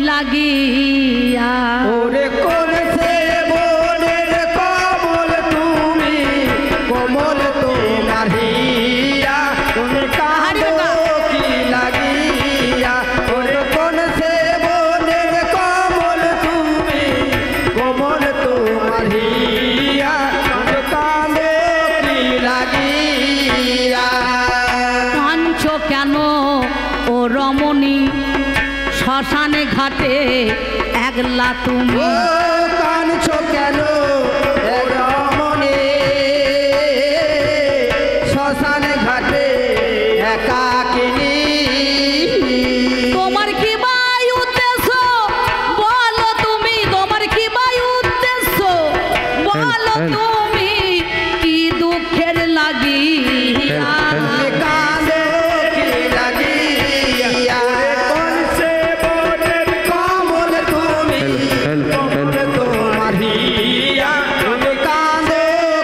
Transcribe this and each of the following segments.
লাগিয়া ওরে কোন সে বনের কমল তুমি কোমল তোমার হিয়া তুমি কাঁদো কি লাগিয়া ওরে কোন সে বনের কমল তুমি কোমল তোমার হিয়া তুমি কাঁদো কি লাগিয়া কাঁদছো কেন ও রমণী শ্মশানে ঘাটে একলা তুমি ও কাঁদছো কেন ও রমণী শ্মশানে ঘাটে একাকিনী তোমার কি বাই উদ্দেশ্য বলো তুমি তোমার কি বাই উদ্দেশ্য বলো তুমি কি দুঃখের লাগিয়া কাঁদো কি লাগিয়া কোন সে বনের কমল তুমি কোমল তোমার হিয়া তুমি কাঁদো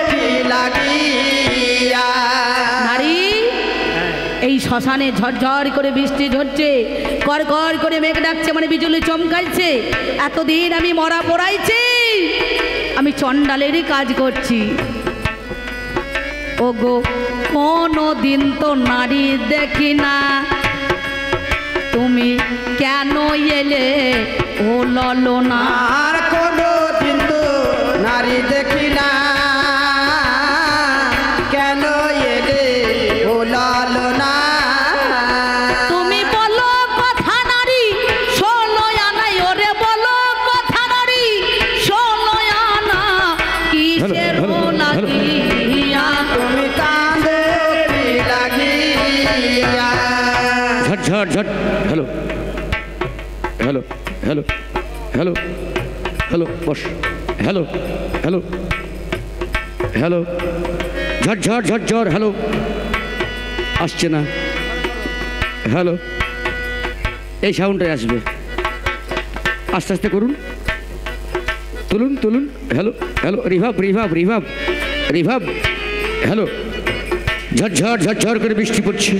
কি লাগিয়া নারী এই শ্মশানে ঝরঝর করে বৃষ্টি ঝরছে কর কর করে মেঘ ডাকছে মানে বিজুলি চমকাইছে এতদিন আমি মরা পড়াইছি আমি চণ্ডালেরই কাজ করছি ওগো কোনো দিন তো নারী দেখি না তুমি কেন এলে ও ললনা আর কোনো দিন তো নারী দেখি না কেন এলে ও লালনা তুমি বলো কথা নারী ষোলো আনাই ওরে বলো কথা নারী ষোলো আনা কিসের লাগিয়া তুমি কাঁদো কি লাগিয়া ঝট ঝট ঝট hello hello hello hello hello boss hello hello hello ঝট ঝট ঝট ঝট হ্যালো আসছে না হ্যালো এই সাউন্ডটাই আসবে আস্তে আস্তে করুন তুলুন তুলুন হ্যালো হ্যালো রিভাব রিভাব রিভাব রিভাব হ্যালো ঝরঝর ঝরঝর করে বৃষ্টি পড়ছে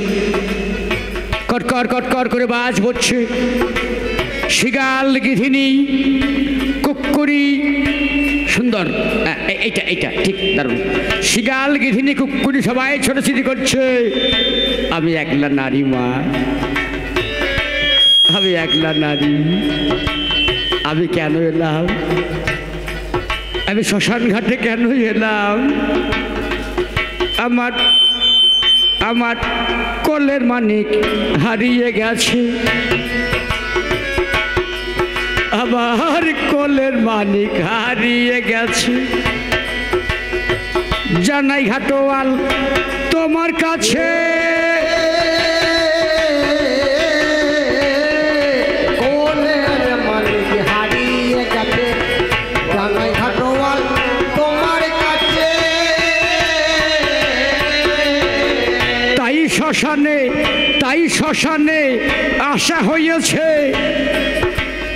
কটকর কটকর করে বাজ পড়ছে শিগাল গিধিনী কুক্কুরি সুন্দর এইটা এইটা ঠিক দারুণ শিগাল গিধিনী কুক্কুরি সবাই ছোটাছুটি করছে আমি একলা নারী মা আমি একলা নারী আমি কেন এলাম আমি শ্মশান ঘাটে কেন এলাম আমার আমার কোলের মানিক হারিয়ে গেছে আমার কোলের মানিক হারিয়ে গেছে জানাই ঘাটোয়াল তোমার কাছে কোলের মালিক হারিয়ে গেছে জানাই ঘাটোয়াল তোমার কাছে তাই শ্মশানে আশা হয়েছে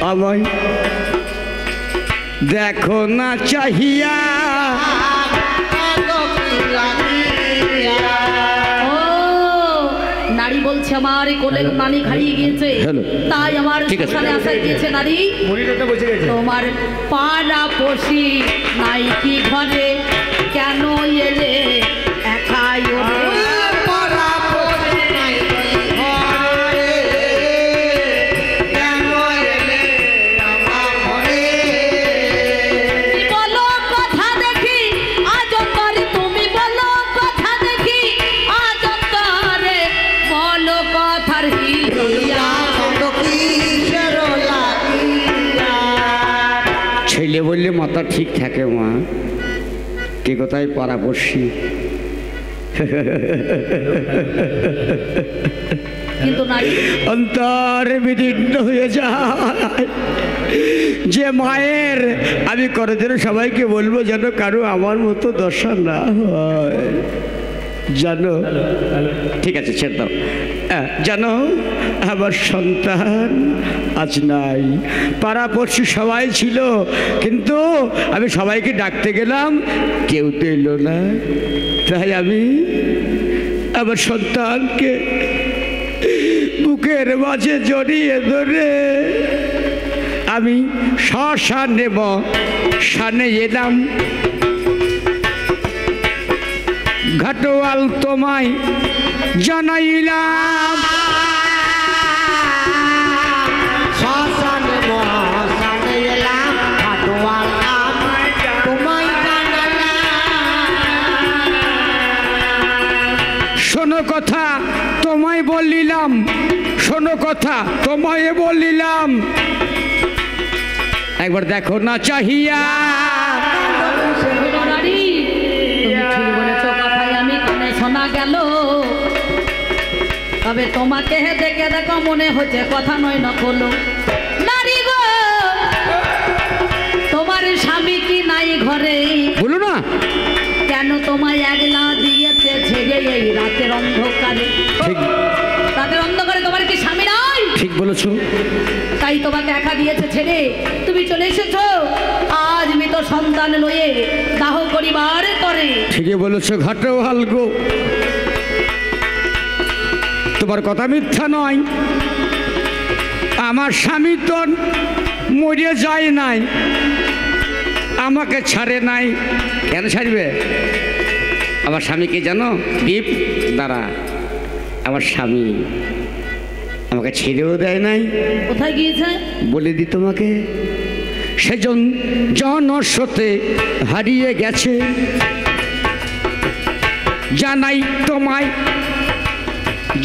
আমায় দেখো না চাহিয়া ও নারী বলছে আমার কোলের মানিক হারিয়ে গিয়েছে হ্যালো। তাই আমার ঠিক আছে। শ্মশানে আসায় দিয়েছে নারী তোমার পাড়া পশি নাই কি ঘরে কেন এলে একাই ওরে বলো কথা দেখি আজ অন্তরে তুমি বলো কথা দেখি আজ অন্তরে বলো কথার হিয়া ছেলে বললে মাথা ঠিক থাকে মা কে কোথায় পাড়াপড়শি কিন্তু নারী অন্তর বিদীর্ণ হয়ে যায় যে মায়ের আমি করদিন সবাইকে বলবো যেন কারো আমার মতো দশা না হয় জানো ঠিক আছে ছেড়ে দাও জানো আমার সন্তান আজ নাই পাড়াপড়শি সবাই ছিল কিন্তু আমি সবাইকে ডাকতে গেলাম কেউ তো এলো না তাই আমি আমার সন্তানকে বুকের মাঝে জড়িয়ে ধরে আমি শ্মশানে সানে এলাম, ঘাটোয়াল তোমায় জানাইলাম। শ্মশানে মহাশানে এলাম, ঘাটোয়াল তোমায় জানাইলাম। শোনো কথা তোমায় বলিলাম, শোনো কথা তোমায় বলিলাম, একবার দেখো না চাহিয়া। নারী, তুমি ঠিক বলেছ, কথাই আমি কানে শোনা গেল। তবে তোমাকে দেখে দেখো মনে হচ্ছে কথা নয় নকল। নারী গো, তোমার স্বামী কি নাই ঘরে? বলো না। কেন তোমায় একলা দিয়েছে ছেড়ে এই রাতের অন্ধকারে? ঠিক, রাতের অন্ধকারে তোমার কি স্বামী নাই? ঠিক বলেছো। তাই তোমাকে একা দিয়েছে ছেড়ে তুমি চলে এসেছো আজ মৃত সন্তান লয়ে দাহ করিবার তরে। ঠিকই বলেছো ঘাটোয়াল গো, তোমার কথা মিথ্যা নয়। আমার স্বামী তো মরে যায় নাই, আমাকে ছাড়ে নাই। কেন ছাড়বে? আমার স্বামীকে জানো? দীপ দাঁড়া, আমার স্বামী আমাকে ছেড়েও দেয় নাই। কোথায় গিয়েছে? বলে দি তোমাকে, সেজন জনস্রোতে হারিয়ে গেছে। জানাই তোমায়,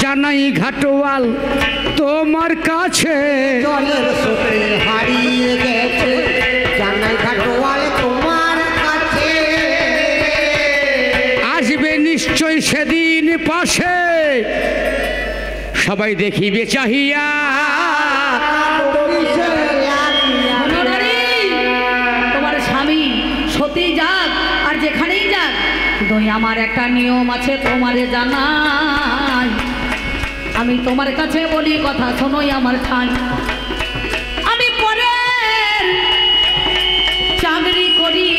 জানাই ঘাটোয়াল তোমার কাছে, জলের স্রোতে হারিয়ে গেছে, জানাই ঘাটোয়াল তোমার কাছে। আসবে নিশ্চয় সেদিন পাশে, সবাই দেখিবে চাহিয়া। মনোনারী, তোমার স্বামী সত্যি যাক আর যেখানেই যাক, কিন্তু আমার একটা নিয়ম আছে তোমারে জানাই। আমি তোমার কাছে বলি কথা শোনোই আমার ঠাই। আমি পরের চাকরি করি,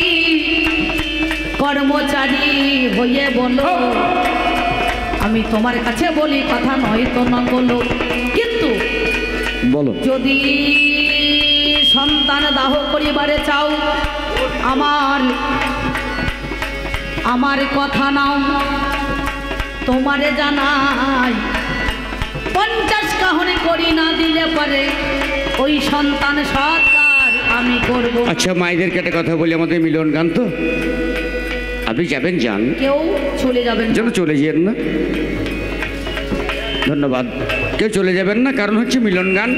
কর্মচারী হয়ে বলো। আমি তোমার কাছে বলি কথা নয় তো নকল। কিন্তু বলো, যদি সন্তান দাহ করিবারে চাও, আমার কথা নাও, তোমারে জানাই 50 কাহনে করি না দিলে পারে ওই সন্তান সৎকার আমি করব। আচ্ছা মায়েদেরকে একটা কথা বলি, আমাদের মিলন গান তো, আপনি যাবেন যান, কেউ চলে যাবেন যেন চলে যাবেন না। ধন্যবাদ। কেউ চলে যাবেন না, কারণ হচ্ছে মিলন গান।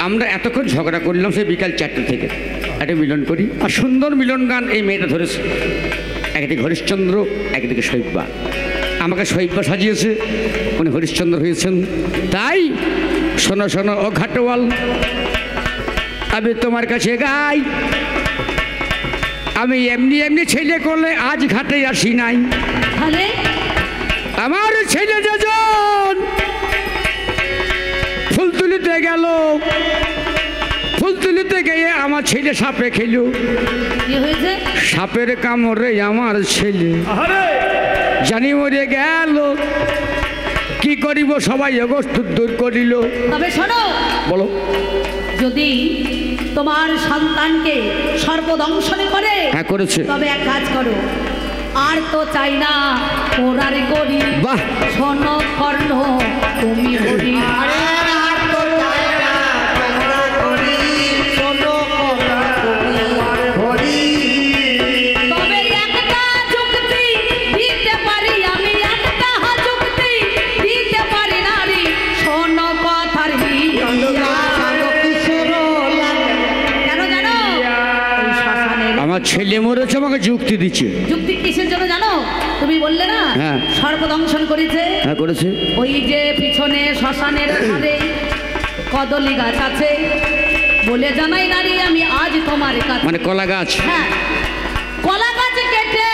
আমরা এতক্ষণ ঝগড়া করলাম সেই বিকাল 4টে থেকে, একটা মিলন করি। আর সুন্দর মিলন গান এই মেয়েটা ধরেছে, একদিকে হরিশ্চন্দ্র একদিকে শৈব্যা। আমাকে শৈব্যা সাজিয়েছে, উনি হরিশ্চন্দ্র হয়েছেন। তাই শোনো শোনো ও ঘাটোয়াল, আমি তোমার কাছে গাই। আমি এমনি এমনি ছেলে করলে আজ ঘাটে আসি নাই। তাহলে আমার ছেলে যজন ফুল তুলিতে গেল, ফুল তুলিতে গিয়ে আমার ছেলে সাপে খেল। কি হয়েছে? সাপের কামড়ে আমার ছেলে জানি মরে গেল। কি করিব সবাই অগস্ত দূর করিল। তবে শোনো, বলো। যদি তোমার সন্তানকে সর্বদংশন করে, হ্যাঁ করেছে। তবে এক কাজ করো, আর তো চাই না ওরার করি। বাহ, শোনো কর্ণ তুমি হরি। আর তো চাই না তোমরা করি, শোনো কথা তুমি হরি। তবে একটা যুক্তি দিতে পারি আমি, একটা যুক্তি দিতে পারি নারী, শোনো কথার হিয়া। কেন জানো? এই শ্মশানের আমার ছেলে মরেছে, আমাকে যুক্তি দিচ্ছে। যুক্তি কিসের জন্য জানো? তুমি বললে না হ্যাঁ। সর্বদংশন করেছে। হ্যাঁ করেছে। ওই যে পিছনে শ্মশানের ধারে কদলি গাছ আছে, বলে জানাই নারী আমি আজ তোমার কাছে। মানে কলা গাছ। হ্যাঁ, কলা গাছ কেটে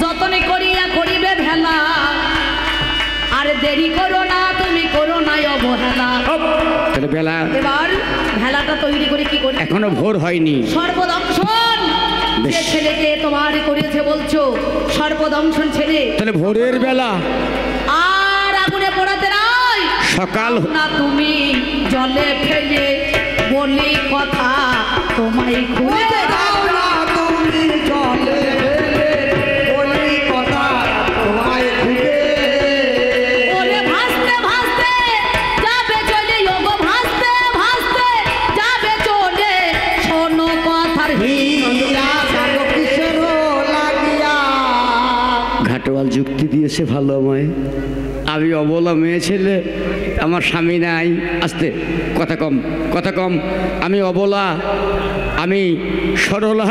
যতনে করিয়া করিবে ভেলা, আর দেরি করো না, তুমি করো না অবহেলা। তাহলে বেলা এবার ভেলাটা তৈরি করে কি করে? এখনো ভোর হয়নি। সর্বদংশন বেশ। যে ছেলেকে তোমার করেছে বলছো, সর্বদংশন ছেলে, তাহলে ভোরের বেলা আর আগুনে পোড়াতে নাই। সকাল না তুমি জলে ফেলে বলি খুলে দাও না তুমি জলে ঢেলে, বলি কথা তোমায় খুলে। ওরে ভাসতে ভাসতে যাবে চলে, ওগো ভাসতে ভাসতে যাবে চলে, শোনো কথার হিয়া জানো কিসের লাগিয়া। ঘাটোয়াল যুক্তি দিয়েছে ভালো আমায়। আমি অবলা মেয়ে ছেলে, আমার স্বামী নাই। আস্তে, কথা কম, কথা কম। আমি অবলা, আমি সরলা,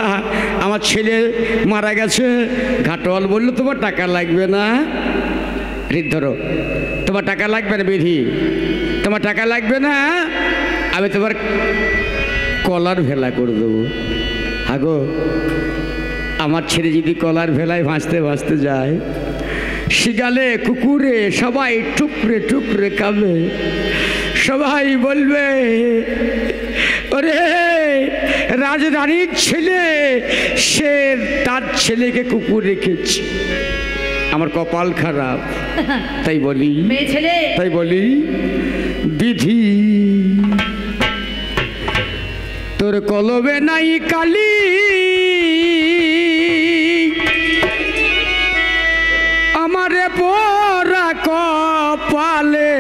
আমার ছেলে মারা গেছে। ঘাটোয়াল বললো তোমার টাকা লাগবে না। হৃদ ধরো, তোমার টাকা লাগবে না বিধি, তোমার টাকা লাগবে না। আমি তোমার কলার ভেলা করে দেবো। আগো, আমার ছেলে যদি কলার ভেলায় ভাসতে ভাসতে যায়, শিগালে কুকুরে সবাই টুকরে টুকরে খাবে। সবাই বলবে ওরে রাজরানীর ছেলে, সে তার ছেলেকে কুকুর রেখেছে। আমার কপাল খারাপ, তাই বলি, মেয়ে ছেলে তাই বলি বিধি তোর কলবে নাই কালি, আমারে পোরা কপালে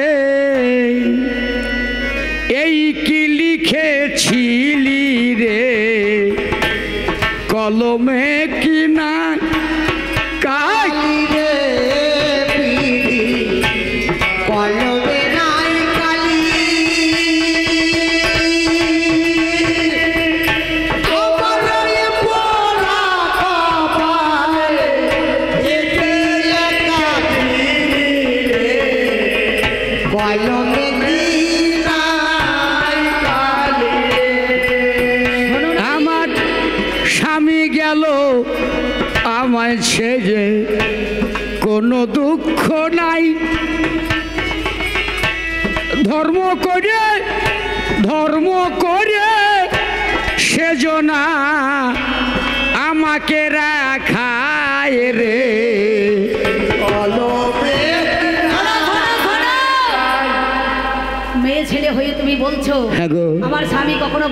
এই কি লিখেছিলি রে, কলমে কি না কাই রে বিধি কলমে নাই কালি। আমার এই পোড়া কপালে এতে লেখা বিধি রে, কলমে কি নাই কালি। শোনো না, আমার স্বামী গেল আমায় ছেড়ে, কোনো দুঃখ নাই। ধর্ম করে সেজনা আমাকে রাখায় রে, কলমে মেয়ে ছেলে হয়ে তুমি বলছো হ্যাঁ গো। আমার স্বামী কখনো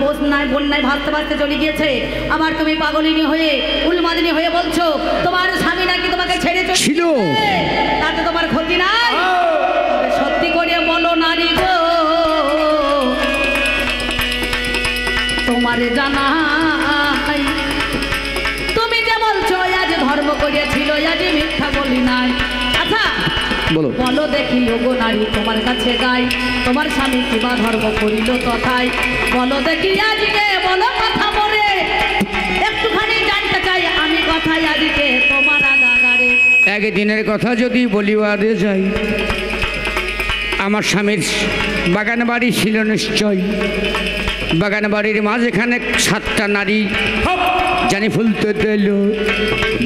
বন্যায় ভাসতে ভাসতে চলে গিয়েছে, আবার তুমি পাগলিনী হয়ে উন্মাদিনী হয়ে বলছো তোমার স্বামী নাকি তোমাকে ছেড়ে চলে ছিল। গিয়েছে। তাতে তোমার ক্ষতি নাই। তবে সত্যি করে বলো নারী গো, তোমার জানাই তুমি যে বলছো আজ ধর্ম করিয়াছিল, আজ মিথ্যা বলি নাই। আচ্ছা বলো বলো দেখি ওগো নারী, তোমার কাছে গাই তোমার স্বামী কিবা ধর্ম করিল তথায়। বলো দেখি আজকে, বলো কথা বলে একটুখানি জানতে চাই আমি কথাই আজকে তোমার আগাগারে। একদিনের কথা যদি বলিবারে যাই, আমার স্বামীর বাগান বাড়ি ছিল নিশ্চয়। বাগান বাড়ির মাঝখানে 7টা নারী জানি ফুলতে দিল।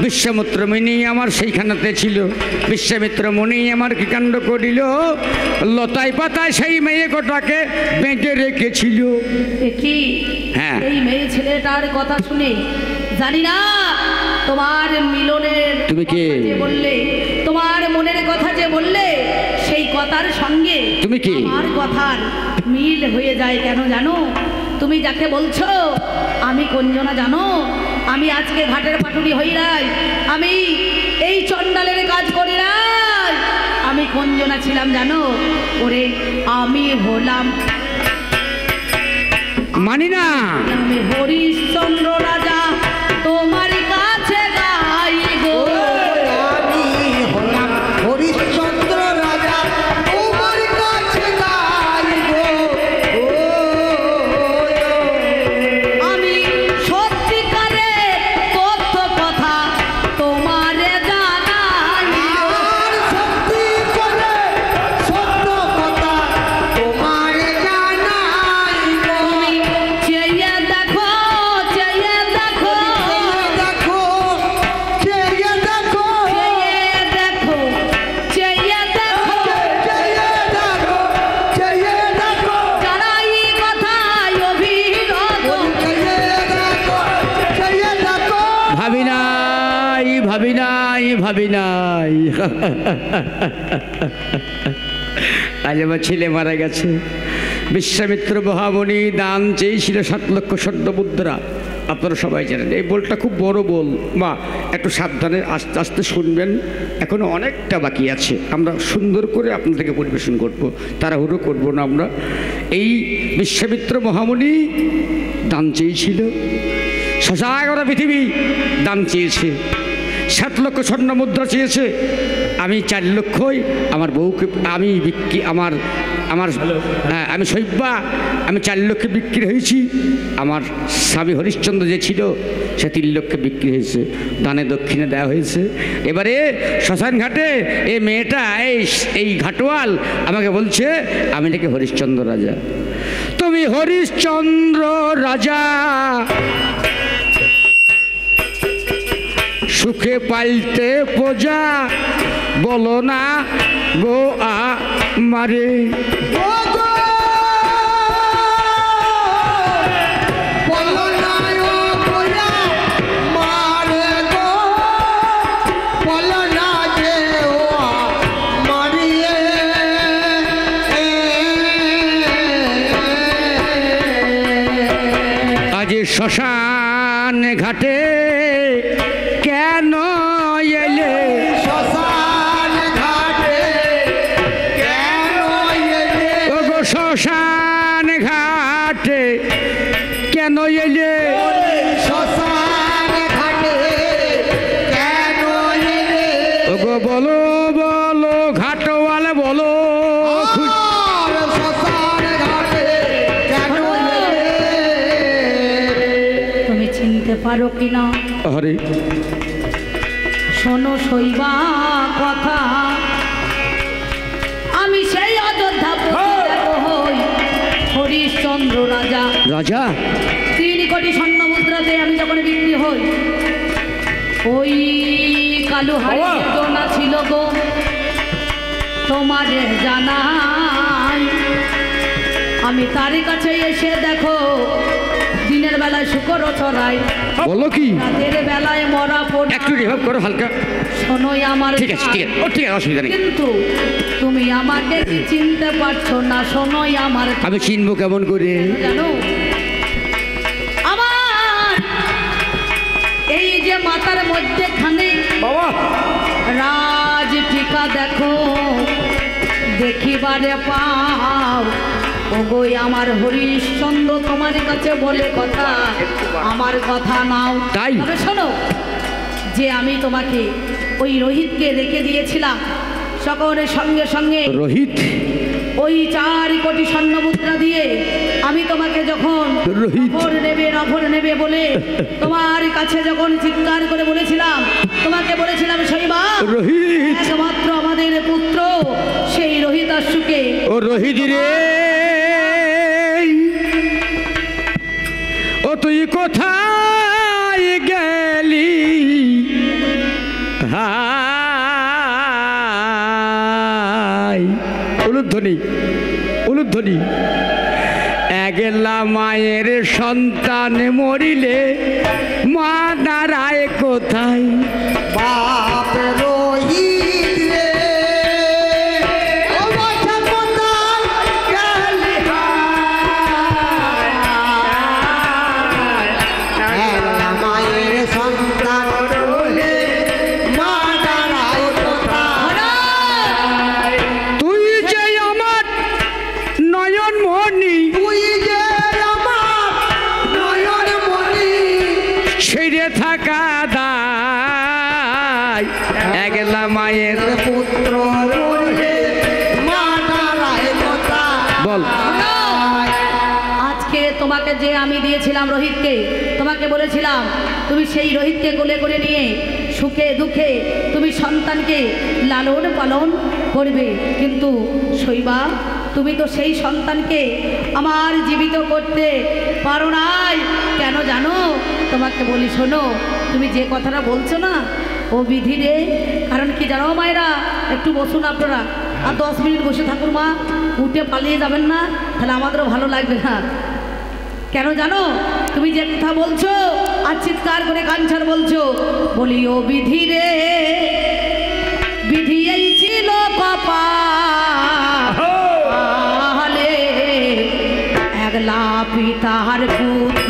বিশ্বামিত্র মুনি আমার সেইখানেতে ছিল। বিশ্বামিত্র মুনি আমার কি কাণ্ড করিল, লতায় পাতায় সেই মেয়ে গোটাকে বেঁধে রেখেছিল। এ কি হ্যাঁ। এই মেয়ে ছেলেটার কথা শুনে জানি না তোমার মিলনের তুমি কে? কথা যে বললে, তোমার মনের কথা যে বললে, সেই কথার সঙ্গে তুমি কে? আমার কথার মিল হয়ে যায় কেন জানো? তুমি যাকে বলছো আমি কোনজনা জানো? আমি আজকে ঘাটের পাটুরি হই নাই, আমি এই চণ্ডালের কাজ করি নাই। আমি কোনজনা ছিলাম জানো? ওরে আমি হলাম, মানি না। আমি হরিশ্চন্দ্র রাজা তোমার কাছে গাই গো। আমি হলাম হরিশ্চন্দ্র রাজা তোমার কাছে গাই গো। আমি সত্যিকারের তথ্য কথা তোমারে জানাই গো। আর সত্যি করে সত্য কথা তোমার জানাই গো। তুমি চেয়ে দেখো, চেয়ে দেখো, দেখো চেয়ে দেখো চেয়ে দেখো, চেয়ে দেখো, চেয়ে দেখো চেয়ে দেখো জানাই কথায় অভিরত। চেয়ে দেখো চেয়ে দেখো। ভাবি নাই, ভাবি নাই, ভাবি নাই। আজ আমার ছেলে মারা গেছে। বিশ্বামিত্র মহামণি দান চেয়েছিল 7 লক্ষ স্বর্ণ মুদ্রা। আপনারা সবাই জানেন এই বোলটা খুব বড় বোল। মা একটু সাবধানে আস্তে আস্তে শুনবেন, এখনো অনেকটা বাকি আছে। আমরা সুন্দর করে আপনাদেরকে পরিবেশন করব, তাড়াহুড়ো করব না আমরা। এই বিশ্বামিত্র মহামুনি দান চেয়েছিল, সারা পৃথিবী দান চেয়েছে, 7 লক্ষ স্বর্ণ মুদ্রা চেয়েছে। আমি 4 লক্ষই আমার বউকে আমি আমি শৈব্যা আমি 4 লক্ষে বিক্রি হয়েছি। আমার স্বামী হরিশ্চন্দ্র যে ছিল সে 3 লক্ষে বিক্রি হয়েছে, দানে দক্ষিণে দেওয়া হয়েছে। এবারে শ্মশান ঘাটে এই মেয়েটা এই ঘাটোয়াল আমাকে বলছে আমি নাকি হরিশ্চন্দ্র রাজা। তুমি হরিশ্চন্দ্র রাজা সুখে পাইতে প্রজা, বলো না গো আমারে। আজ শ্মশান ঘাটে কেন এলে? শ্মশান ঘাটে কেন এলে? ওগো শ্মশান ঘাটে কেন এলে? শ্মশান ঘাটে কেন এলে? ওগো বলো বলো ঘাটওয়াল বলো। শ্মশান ঘাটে কেন এলে? তুমি চিনতে পারো কিনা? আরে শোনো শৈবা কথা, আমি সেই অযোধ্যা হই হরিশ্চন্দ্র রাজা। রাজা 3 কোটি স্বর্ণ মুদ্রাতে আমি যখন বিক্রি হই, ওই কালু হারিজনা ছিল গো তোমার জানাই। আমি তার কাছে এসে দেখো দিনের বেলায় শুকর ছড়াই, বলো কি? রাতের বেলায় মরা পড়ে। একটু রিভাব করো হালকা। শোনোই আমার ঠিক আছে ঠিক আছে, ও ঠিক আছে, অসুবিধা নেই। কিন্তু তুমি আমাকে কি চিনতে পারছো না? শোনোই আমার, আমি চিনবো কেমন করে? জানো আমার এই যে মাথার মধ্যেখানে বাবা রাজ টিকা দেখো, দেখিবারে পাও। ওগোই আমার হরিশ্চন্দ্র তোমার কাছে বলে কথা, আমার কথা নাও। তাই? তবে শোনো, যে আমি তোমাকে ওই রোহিতকে রেখে দিয়েছিলাম, সকলের সঙ্গে সঙ্গে রোহিত ওই 4 কোটি স্বর্ণ মুদ্রা দিয়ে আমি তোমাকে যখন রোহিত। নফর নেবে বলে তোমার কাছে যখন চিৎকার করে বলেছিলাম, তোমাকে বলেছিলাম শৈবা রোহিত একমাত্র আমাদের পুত্র সেই রোহিত আশুকে। ও রোহিত রে, ও তুই কোথায় গেলি? হাই উলুধ্বনি উলুধ্বনি। একলা মায়ের সন্তান মরিলে মা দাঁড়ায় কোথায়? বাপ রোহিত রে, ও বাছা কোথায় গেলি? একলা মায়ের সন্তান রইলে মা দাঁড়ায় কোথায়? তুই যে আমার নয়ন মণি, তুই যে আমার নয়ন মণি, ছেড়ে থাকা দায়। একলা মায়ের পুত্র রইলে মা দাঁড়ায় কোথায়? বল। আজকে তোমাকে যে আমি দিয়েছিলাম রোহিতকে, তোমাকে বলেছিলাম তুমি সেই রোহিতকে কোলে করে নিয়ে সুখে দুঃখে তুমি সন্তানকে লালন পালন করবে। কিন্তু শৈবা তুমি তো সেই সন্তানকে আমার জীবিত করতে পারো নাই। কেন জানো? তোমাকে বলি শোনো, তুমি যে কথাটা বলছো না ও বিধি রে। কারণ কি জানো মায়েরা, একটু বসুন আপনারা, আর 10 মিনিট বসে থাকুন মা, উঠে পালিয়ে যাবেন না, তাহলে আমাদেরও ভালো লাগবে না। কেন জানো? তুমি যে কথা বলছো আর চিৎকার করে কাঞ্চার বলছো, বলি ও বিধি রে, বিধি এই ছিল কপালে, একলা পিতার পুত্র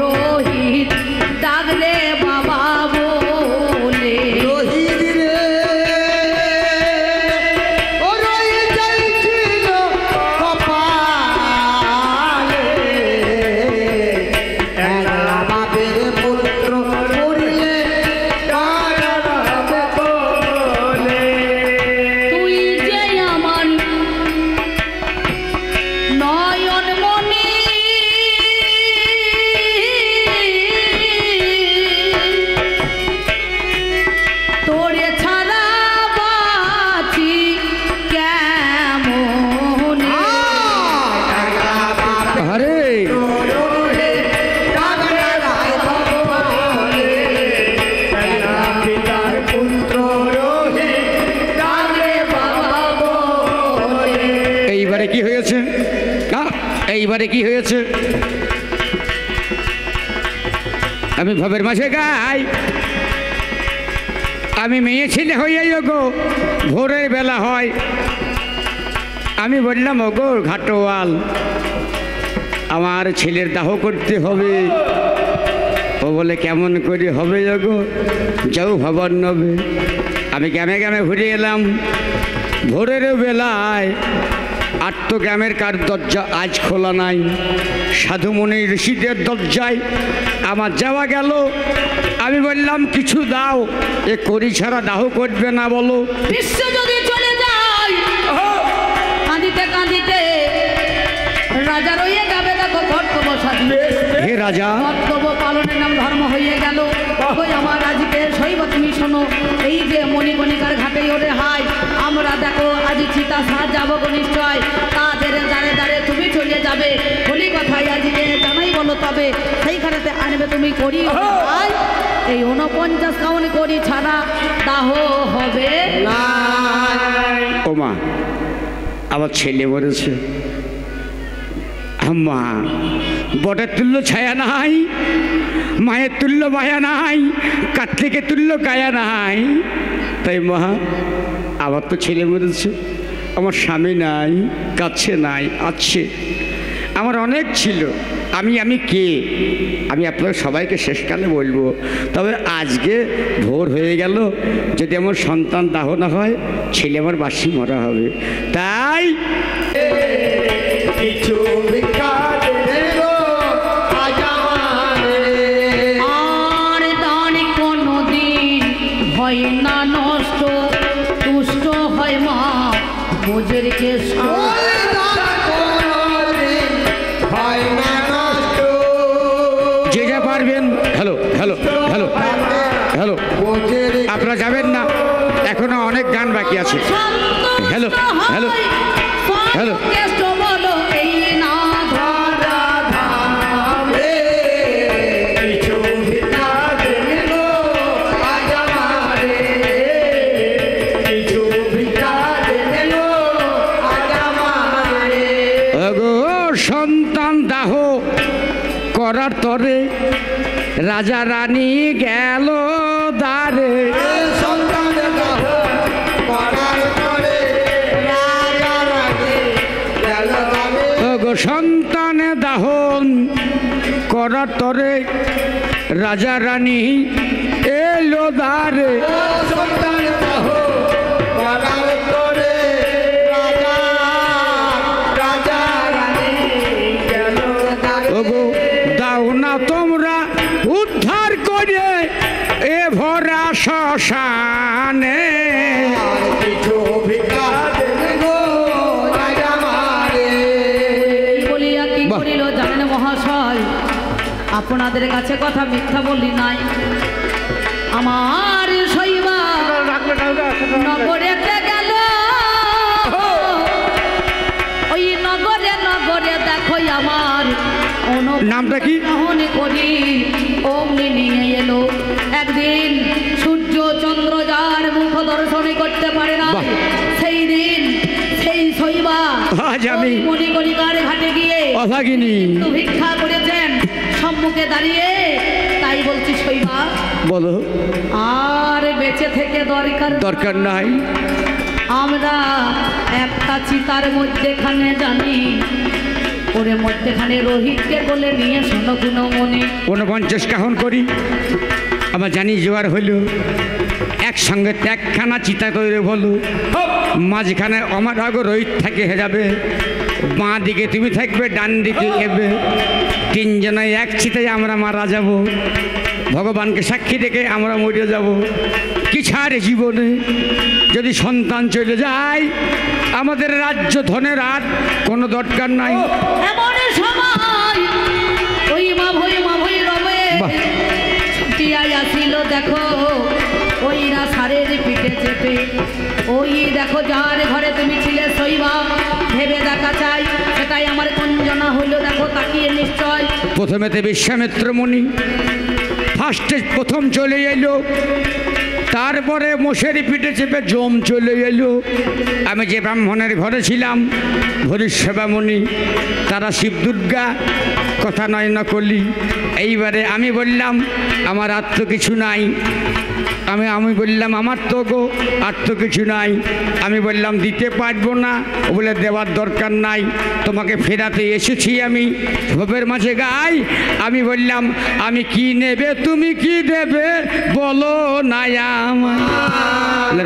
রোহিত এইবারে কি হয়েছে? আমি ভবের মাঝে গাই, আমি মেয়ে ছেলে হইয়াই গো ভোরের বেলা হয়। আমি বললাম ওগো ঘাটোয়াল, আমার ছেলের দাহ করতে হবে। ও বলে কেমন করে হবে গো? যাও ভবন নবে। আমি গ্রামে গ্রামে ঘুরে এলাম ভোরের বেলায়, আর তো গ্রামের কার দরজা আজ খোলা নাই। সাধুমণি ঋষিদের দরজায় আমার যাওয়া গেল। আমি বললাম কিছু দাও, এ করি ছাড়া দাহ করবে না বলো। বিশ্ব যদি চলে যায় কাঁদিতে কাঁদিতে, রাজা রইয়ে যাবে দেখো কর্তব্য সাজিয়ে। হে রাজা, কর্তব্য পালনের নাম ধর্ম হয়ে গেল। ওই আমার আজকে শৈব তুমি শোনো, এই যে মণিকণিকার ঘাটে ওরে হাই, আমরা দেখো আজ চিতা সাজ যাবো নিশ্চয়, তাদের দাঁড়ে দাঁড়ে তুমি চলে যাবে। বলি কথাই আজকে জানাই বলো তবে, সেইখানেতে আনবে তুমি করি ভাই। এই 49 কাউন করি ছাড়া দাহ হবে না। ও মা, আমার ছেলে মরেছে। আম্মা, বটের তুল্য ছায়া নাই, মায়ের তুল্য মায়া নাই, কার্তিকের তুল্য কায়া নাই। তাই মা, আমার তো ছেলে মরেছে, আমার স্বামী নাই, কাছে নাই, আছে। আমার অনেক ছিল, আমি কে আমি আপনাদের সবাইকে শেষকালে বলবো। তবে আজকে ভোর হয়ে গেল, যদি আমার সন্তান দাহ না হয়, ছেলে আমার বাসি মরা হবে। তাই কিছু ভিক্ষা দে গো আজ আমারে। আর দান কোনদিন হয় না নষ্ট, তুষ্ট হয় মা বোঝের কেশ। ওই দান কোনদিন হয় না নষ্ট। যে যা পারবেন। হ্যালো হ্যালো হ্যালো হ্যালো, বোঝের আপনারা যাবেন না, এখনো অনেক গান বাকি আছে। হ্যালো হ্যালো হ্যালো, কেষ্ট বলো এই না ধরা ধামে। কিছু ভিক্ষা দে গো আজ আমারে। কিছু ভিক্ষা দে গো আজ আমারে। ওগো সন্তান দাহ করার তরে রাজা রানী গেল দ্বারে। সন্তান দাহ করার পরে রাজা রানী গেল দ্বারে। ওগো সন্তান দাহন করার তরে রাজা রানী এলো দ্বারে। সন্তান দাহ করার পরে রাজা রানী গেল দ্বারে। ওগো দাও না তোমরা উদ্ধার করে এ ভরা শ্মশানে। আর কিছু ভিক্ষা দে গো আজ আমারে। এই বলিয়া কি বাহ। করিল জানেন মহাশয়, আপনাদের কাছে কথা মিথ্যা বলি নাই। আমার শৈবা নগরেতে গেল, ওই নগরে নগরে দেখো আমার নামটা কি? অনুগ্রহণ করি অমনি নিয়ে এলো। একদিন সূর্য চন্দ্র যার মুখ দর্শন করতে পারে না, বাহ। সেই দিন সেই শৈবা আজ আমি মণিকণিকার ঘাটে গিয়ে অভাগিনী একটু ভিক্ষা করেছেন সম্মুখে দাঁড়িয়ে। তাই বলছি শৈবা, বলো, আর বেঁচে থেকে দরকার নাই। আমরা একটা চিতার মধ্যেখানে জানি, ওরে মধ্যেখানে রোহিতকে বলে নিয়ে শোনো কোনো মনে। 49 কাহন করি, আমার জানি জোয়ার হইল, একসঙ্গে একখানা চিতা তৈরি হলো। মাঝখানে আমার আগে রোহিত থাকে হয়ে যাবে, বাঁ দিকে তুমি থাকবে, ডান দিকে এবে, তিনজনে এক চিতায় আমরা মারা যাব। ভগবানকে সাক্ষী রেখে আমরা মরে যাব। কি ছাড়ে জীবনে যদি সন্তান চলে যায়, আমাদের রাজ্য ধনের আর কোনো দরকার নাই। এমন সময় ওই মা ভই রবে বাহ। ছুটিয়াই আসিল দেখো, ওই না সারের পিঠে চেপে। ওই দেখো যার ঘরে তুমি ছিলে শৈবা, ভেবে দেখা চাই সেটাই আমার কঞ্জনা হইল। দেখো তাকিয়ে নিশ্চয় প্রথমেতে বিশ্বামিত্র মুনি ফার্স্টে প্রথম চলে এলো। তারপরে মোষের পিঠে চেপে জম চলে এলো। আমি যে ব্রাহ্মণের ঘরে ছিলাম, ভরিষ্যবামণি, তারা শিব দুর্গা, কথা নয় নকলি। এইবারে আমি বললাম আমার আর তো কিছু নাই। আমি বললাম আমার তো গো আর তো কিছু নাই। আমি বললাম দিতে পারবো না। ও বলে দেওয়ার দরকার নাই, তোমাকে ফেরাতে এসেছি আমি ভবের মাঝে গাই। আমি বললাম আমি কি নেবে, তুমি কি দেবে বলো না আমায়।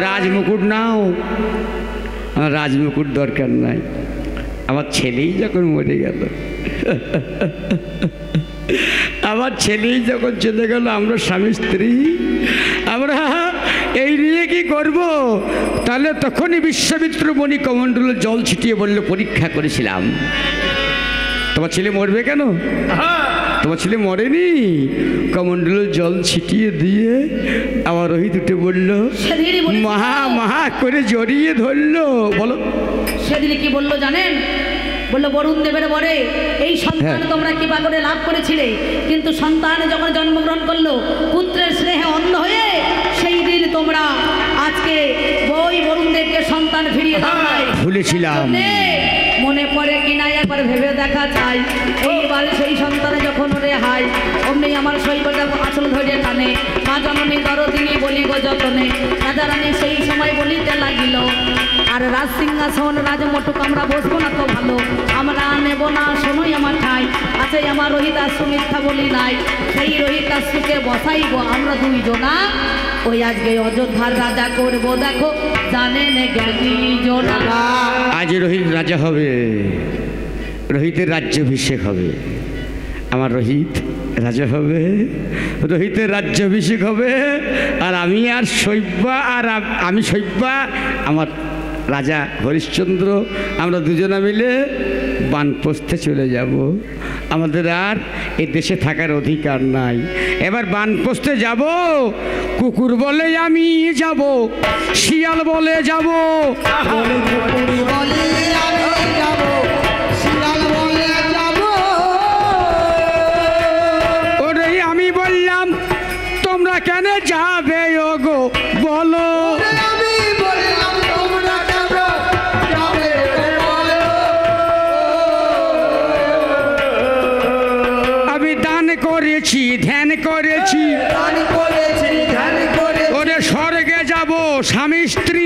রাজমুকুট নাও। আমার রাজমুকুট দরকার নাই, আমার ছেলেই যখন মরে গেল, আমার ছেলেই যখন চলে গেল, আমরা স্বামী স্ত্রী, আমরা এই নিয়ে কি করব? তাহলে তখনই বিশ্বামিত্র মণি কমণ্ডলে জল ছিটিয়ে বলল, পরীক্ষা করেছিলাম, তোমার ছেলে মরবে কেন? তোমার ছেলে মরেনি। কমণ্ডলে জল ছিটিয়ে দিয়ে আমার রোহিত উঠে বলল, মহা মহা করে জড়িয়ে ধরলো। বলো সেদিন কি বললো জানেন? বললো বরুণ দেবের বরে এই সন্তান তোমরা কৃপা করে লাভ করেছিলে, কিন্তু সন্তান যখন জন্মগ্রহণ করলো পুত্রের স্নেহে অন্ধ হয়ে, সেই দিন তোমরা আজকে বই বরুণ দেবকে সন্তান ফিরিয়ে দাও। ভুলেছিলাম, মনে পড়ে কিনা একবার ভেবে দেখা চাই। এইবারে সেই সন্তানে যখন রেহাই, অমনি আমার শৈবটা আসল ধরে টানে, মা জননী দরদিনী বলি গো যতনে, রাজা রানী সেই সময় বলিতে লাগিল, আর রাজ সিংহাসন রাজমটুক আমরা বসবো না তো ভালো, আমরা নেব না শোনোই আমার ঠাই আছে, আমার রোহিতাশ্রু মিথ্যা বলি নাই, সেই রোহিতাশ্রুকে বসাইব আমরা দুইজনা, ওই আজকে অযোধ্যার রাজা করবো দেখো, জানেন জ্ঞানী জোনা। আজ রোহিত রাজা হবে, রোহিতের রাজ্যাভিষেক হবে। আমার রোহিত রাজা হবে, রোহিতের রাজ্যাভিষেক হবে, আর আমি আর শৈব্যা, আর আমি শৈব্যা, আমার রাজা হরিশ্চন্দ্র, আমরা দুজনে মিলে বানপ্রস্থে চলে যাব। আমাদের আর এই দেশে থাকার অধিকার নাই। এবার বানপ্রস্থে যাব, কুকুর বলে আমি যাব, শিয়াল বলে যাব, ওরে আমি বললাম তোমরা কেন যাবে ওগো বলো, করেছি ধ্যান করেছি, ওরে স্বর্গে যাব স্বামী স্ত্রী,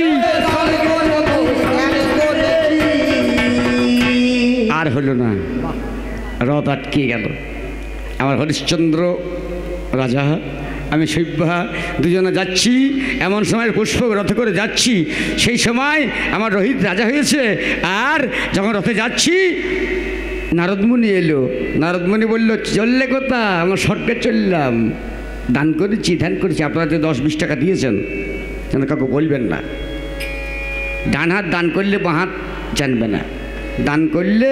আর হলো না, রথ আটকে গেল। আমার হরিশ্চন্দ্র রাজা, আমি শৈব্যা, দুজনে যাচ্ছি, এমন সময় পুষ্প রথে করে যাচ্ছি, সেই সময় আমার রোহিত রাজা হয়েছে। আর যখন রথে যাচ্ছি নারদমুনি এলো। নারদমুনি বলল, চললে কোথা? আমার স্বর্গে চললাম, দান করেছি ধ্যান করেছি। আপনারা যে 10-20 টাকা দিয়েছেন যেন কাউকে বলবেন না। ডান হাত দান করলে বাঁ হাত জানবে না, দান করলে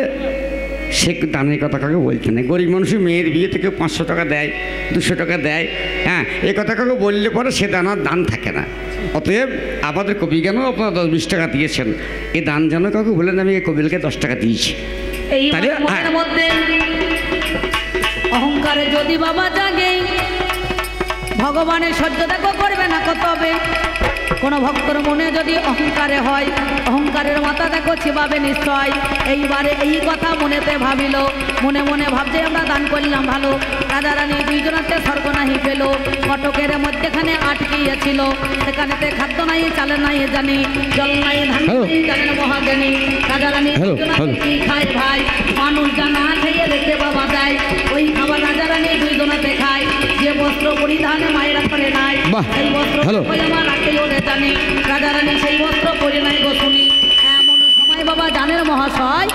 সে দানের কথা কাউকে বলছে না। গরিব মানুষ মেয়ের বিয়ে থেকে 500 টাকা দেয়, 200 টাকা দেয়, হ্যাঁ, এ কথা কাউকে বললে পরে সে দানার দান থাকে না। অতএব আমাদের কবি কেন আপনারা 10-20 টাকা দিয়েছেন, এ দান যেন কাউকে বলেন আমি এই কবিলকে 10 টাকা দিয়েছি। এই মনের মধ্যে অহংকারে যদি বাবা জাগে, ভগবানের সহ্য দেখো করবে না তবে। কোন ভক্তর মনে যদি অহংকারে হয়, অহংকারের মাথা দেখো চিবাবে নিশ্চয়। এইবারে এই কথা মনেতে ভাবিল, মনে মনে ভাবছে আমরা দান করলাম ভালো। রাজা রানী দুইজনাতে স্বর্গ নাহি পেল, কটকের মধ্যেখানে আটকিয়েছিল, সেখানেতে খাদ্য নাই চাল নাই জানি, জল নাই ধান নাই জানেন মহাজ্ঞানী। রাজা রানী কি খায় ভাই, মানুষ জানা খেয়ে রেখে বাবা যায়, ওই খাবার রাজা রানী দুইজনাতে খায়। যে বস্ত্র পরিধানে মায়েরা করে নাই, সেই বস্ত্র আমার রাখে ওরে জানি, রাজা রানী সেই বস্ত্র পরে নাই গো শুনি। এমন সময় বাবা জানের মহাশয়,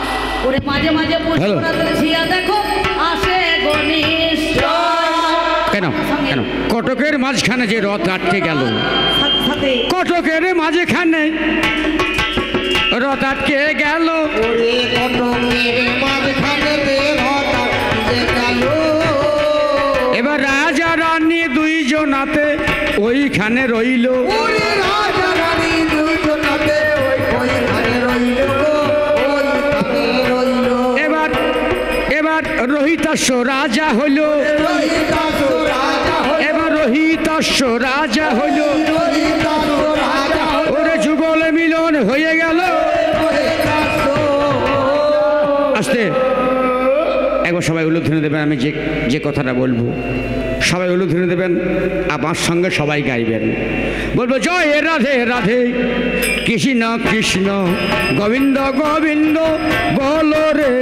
ওরে মাঝে মাঝে ছিয়া দেখো আসে গণেশ। কেন কেন কটকের মাঝখানে যে রথ আটকে গেল, কটকের মাঝখানে রথ আটকে গেল, এবার রাজা রানী দুইজনাতে ওইখানে রইল। এবার এবার রোহিতাশ্ব রাজা হইল, এবার রোহিতাশ্ব রাজা হইল, সবাই উলুধ্বনি দেবেন, আমি যে যে কথাটা বলবো সবাই উলুধ্বনি দেবেন, আমার সঙ্গে সবাই গাইবেন। বলবো জয় রাধে রাধে কৃষ্ণ কৃষ্ণ গোবিন্দ গোবিন্দ বলো রে